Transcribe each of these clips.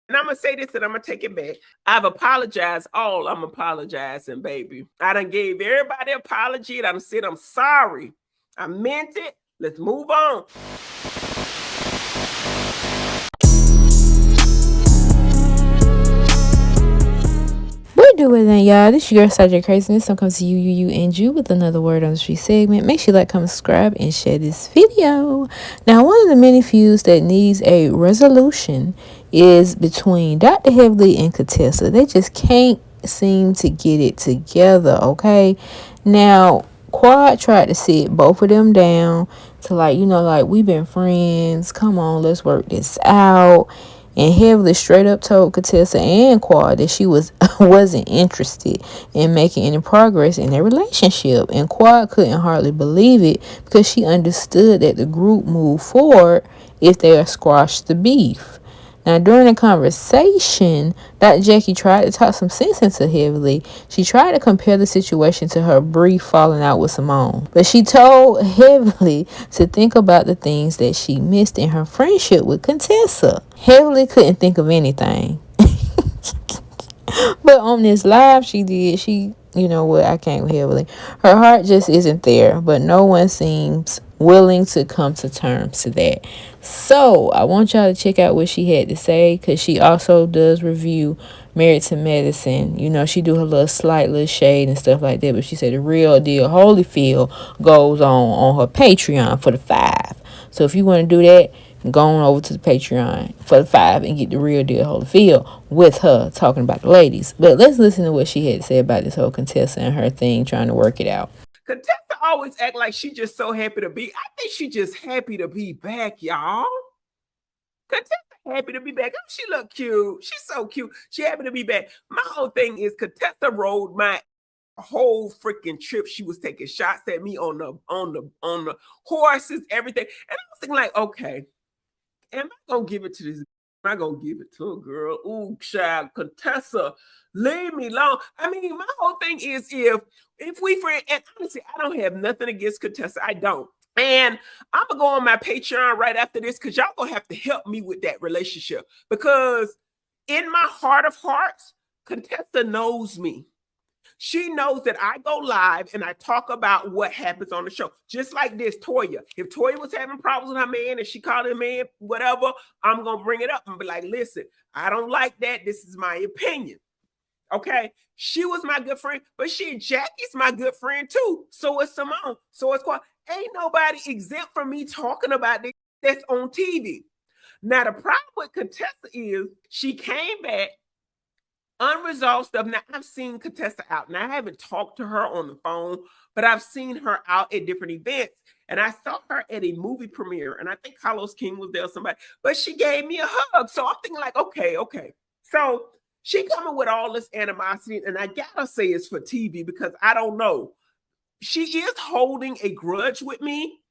And I'm going to say this and I'm going to take it back. I've apologized. All I'm apologizing, baby. I done gave everybody an apology. And I done said I'm sorry. I meant it. Let's move on. We're doing it, y'all. This your girl, Sergeant Craziness. So comes to you, and you with another word on the street segment. Make sure you like, comment, subscribe, and share this video. Now, one of the many feuds that needs a resolution is between Dr. Heavily and Contessa. They just can't seem to get it together, okay? Now, Quad tried to sit both of them down to like we've been friends. Come on, let's work this out. And Heavily straight up told Contessa and Quad that she wasn't interested in making any progress in their relationship. And Quad couldn't hardly believe it because she understood that the group moved forward if they squash the beef. Now, during the conversation, Dr. Jackie tried to talk some sense into Heavily. She tried to compare the situation to her brief falling out with Simone. But she told Heavily to think about the things that she missed in her friendship with Contessa. Heavily couldn't think of anything. But on this live she did, you know what, I can't Heavily. Her heart just isn't there, but no one seems willing to come to terms to that. So I want y'all to check out what she had to say, because she also does review Married to Medicine. You know, she do her little slight little shade and stuff like that, but she said the real deal Holyfield goes on her Patreon for the 5. So if you want to do that, go on over to the Patreon for the 5 and get the real deal Holyfield with her talking about the ladies. But let's listen to what she had to say about this whole Contessa and her thing trying to work it out. Contessa always act like she just so happy to be. I think she just happy to be back, y'all. Contessa happy to be back. Oh, she look cute. She's so cute. She happy to be back. My whole thing is Contessa rode my whole freaking trip. She was taking shots at me on the horses, everything. And I was thinking, like, okay, am I gonna give it to this? Am I gonna give it to a girl? Ooh, child, Contessa, leave me alone. I mean, my whole thing is if we friend, and honestly, I don't have nothing against Contessa. I don't. And I'm gonna go on my Patreon right after this because y'all gonna have to help me with that relationship. Because in my heart of hearts, Contessa knows me. She knows that I go live and I talk about what happens on the show. Just like this, Toya. If Toya was having problems with her man and she called him man, whatever, I'm going to bring it up and be like, listen, I don't like that. This is my opinion. Okay. She was my good friend, but Jackie's my good friend too. So is Simone. So it's Quad. Ain't nobody exempt from me talking about this that's on TV. Now, the problem with Contessa is she came back unresolved stuff. Now, I've seen Contessa out, and I haven't talked to her on the phone, but I've seen her out at different events. And I saw her at a movie premiere, and I think Carlos King was there, somebody, but she gave me a hug. So I'm thinking, like, okay. So she coming with all this animosity, and I gotta say it's for TV because I don't know. She is holding a grudge with me.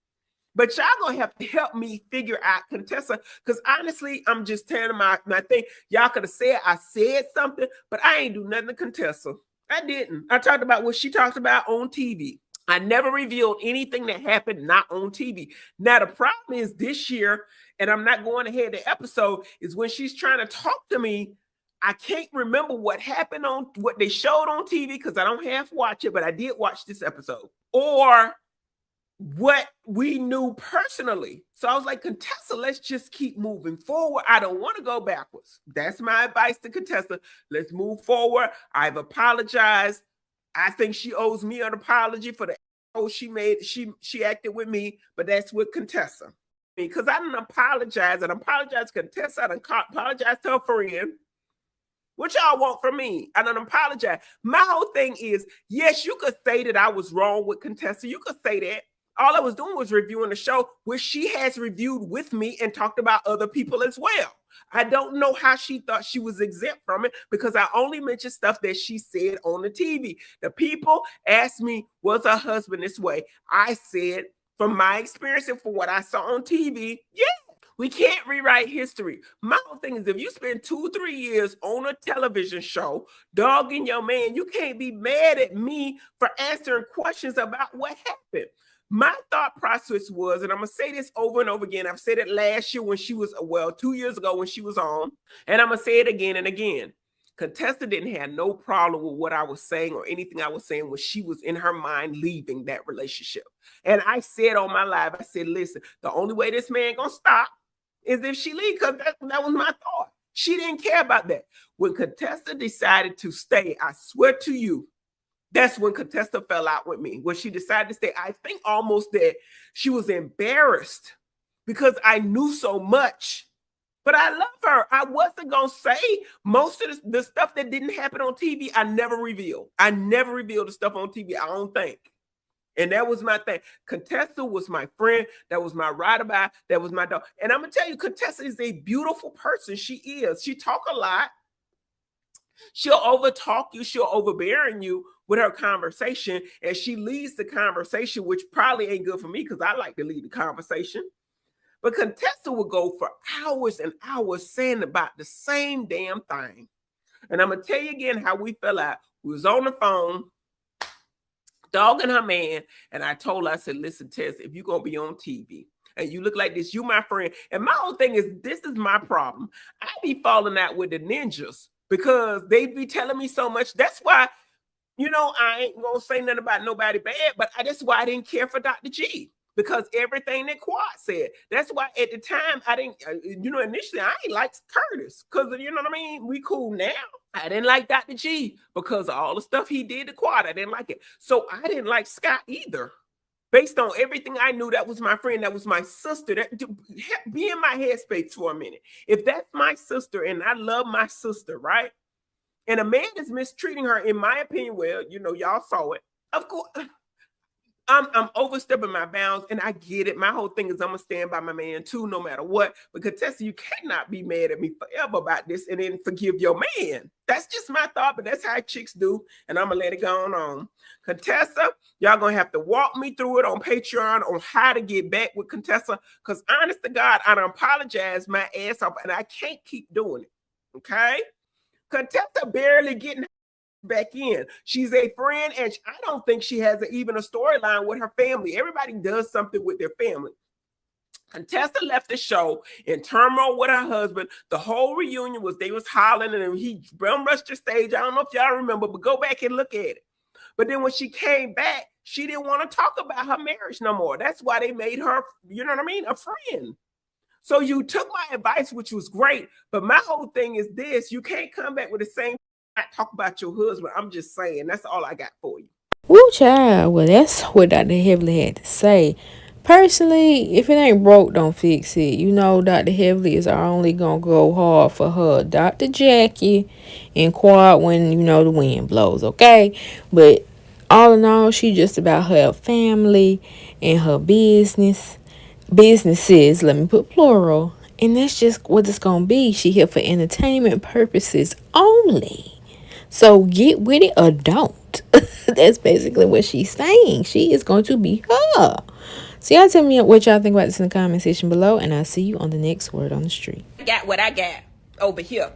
But y'all gonna have to help me figure out Contessa, because honestly, I'm just telling my thing. Y'all could have said I said something, but I ain't do nothing to Contessa. I didn't. I talked about what she talked about on TV. I never revealed anything that happened not on TV. Now, the problem is this year, and I'm not going ahead the episode, is when she's trying to talk to me, I can't remember what happened on what they showed on TV because I don't have to watch it, but I did watch this episode. Or what we knew personally. So I was like, Contessa, let's just keep moving forward. I don't want to go backwards. That's my advice to Contessa. Let's move forward. I've apologized. I think she owes me an apology for the she made. She acted with me, but that's with Contessa. Because I didn't apologize. And apologize to Contessa. I didn't apologize to her friend. What y'all want from me? I don't apologize. My whole thing is, yes, you could say that I was wrong with Contessa. You could say that. All I was doing was reviewing the show, which she has reviewed with me and talked about other people as well. I don't know how she thought she was exempt from it because I only mentioned stuff that she said on the TV. The people asked me, was her husband this way? I said, from my experience and from what I saw on TV, yeah. We can't rewrite history. My whole thing is if you spend 2-3 years on a television show dogging your man, you can't be mad at me for answering questions about what happened. My thought process was, and I'm going to say this over and over again. I've said it last year when she was, 2 years ago when she was on, and I'm going to say it again and again. Contessa didn't have no problem with what I was saying or anything I was saying when she was in her mind leaving that relationship. And I said on my live, I said, listen, the only way this man going to stop is if she leaves, because that was my thought. She didn't care about that. When Contessa decided to stay, I swear to you, that's when Contessa fell out with me. When she decided to stay, I think almost that she was embarrassed because I knew so much. But I love her. I wasn't going to say most of the stuff that didn't happen on TV, I never revealed. I never revealed the stuff on TV, I don't think. And that was my thing. Contessa was my friend. That was my ride or die. That was my dog. And I'm going to tell you, Contessa is a beautiful person. She is. She talk a lot. She'll overtalk you. She'll overbearing you with her conversation. And she leads the conversation, which probably ain't good for me because I like to lead the conversation. But Contessa would go for hours and hours saying about the same damn thing. And I'm going to tell you again how we fell out. We was on the phone, dogging her man. And I told her, I said, listen, Tess, if you're going to be on TV and you look like this, you my friend. And my whole thing is, this is my problem. I be falling out with the ninjas because they be telling me so much. That's why, I ain't going to say nothing about nobody bad, but that's why I didn't care for Dr. G. Because everything that Quad said. That's why at the time I didn't, initially I ain't like Curtis. Because, you know what I mean? We cool now. I didn't like Dr. G because of all the stuff he did to Quad. I didn't like it. So I didn't like Scott either. Based on everything I knew, that was my friend. That was my sister. Be in my headspace for a minute. If that's my sister and I love my sister, right? And a man is mistreating her, in my opinion, well, y'all saw it. Of course. I'm overstepping my bounds, and I get it. My whole thing is I'm gonna stand by my man too, no matter what. But Contessa, you cannot be mad at me forever about this and then forgive your man. That's just my thought, but that's how chicks do, and I'm gonna let it go on. Contessa, y'all gonna have to walk me through it on Patreon on how to get back with Contessa, because honest to God, I done apologized my ass off, and I can't keep doing it. Okay, Contessa barely getting back in. She's a friend, and I don't think she has even a storyline with her family. Everybody does something with their family. Contessa left the show in turmoil with her husband. The whole reunion was they was hollering and he rushed the stage. I don't know if y'all remember, but go back and look at it. But then when she came back, she didn't want to talk about her marriage no more. That's why they made her, a friend. So you took my advice, which was great. But my whole thing is this: you can't come back with the same talk about your husband. I'm just saying, that's all I got for you. Woo, child. Well, that's what Dr. Heavily had to say. Personally, if it ain't broke, don't fix it. Dr. Heavily is only gonna go hard for her Dr. Jackie and Quad when, the wind blows, okay? But all in all, she just about her family and her businesses, let me put plural. And that's just what it's gonna be. She here for entertainment purposes only. So get with it or don't. That's basically what she's saying. She is going to be her. So y'all tell me what y'all think about this in the comment section below, and I'll see you on the next Word on the Street. I got what I got over here.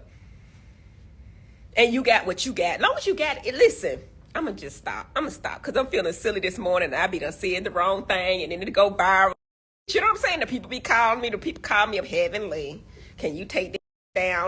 And you got what you got. As long as you got it, listen, I'm going to just stop. I'm going to stop because I'm feeling silly this morning. I be done said the wrong thing and then it go viral. You know what I'm saying? The people be calling me. The people call me up heavenly. Can you take this down?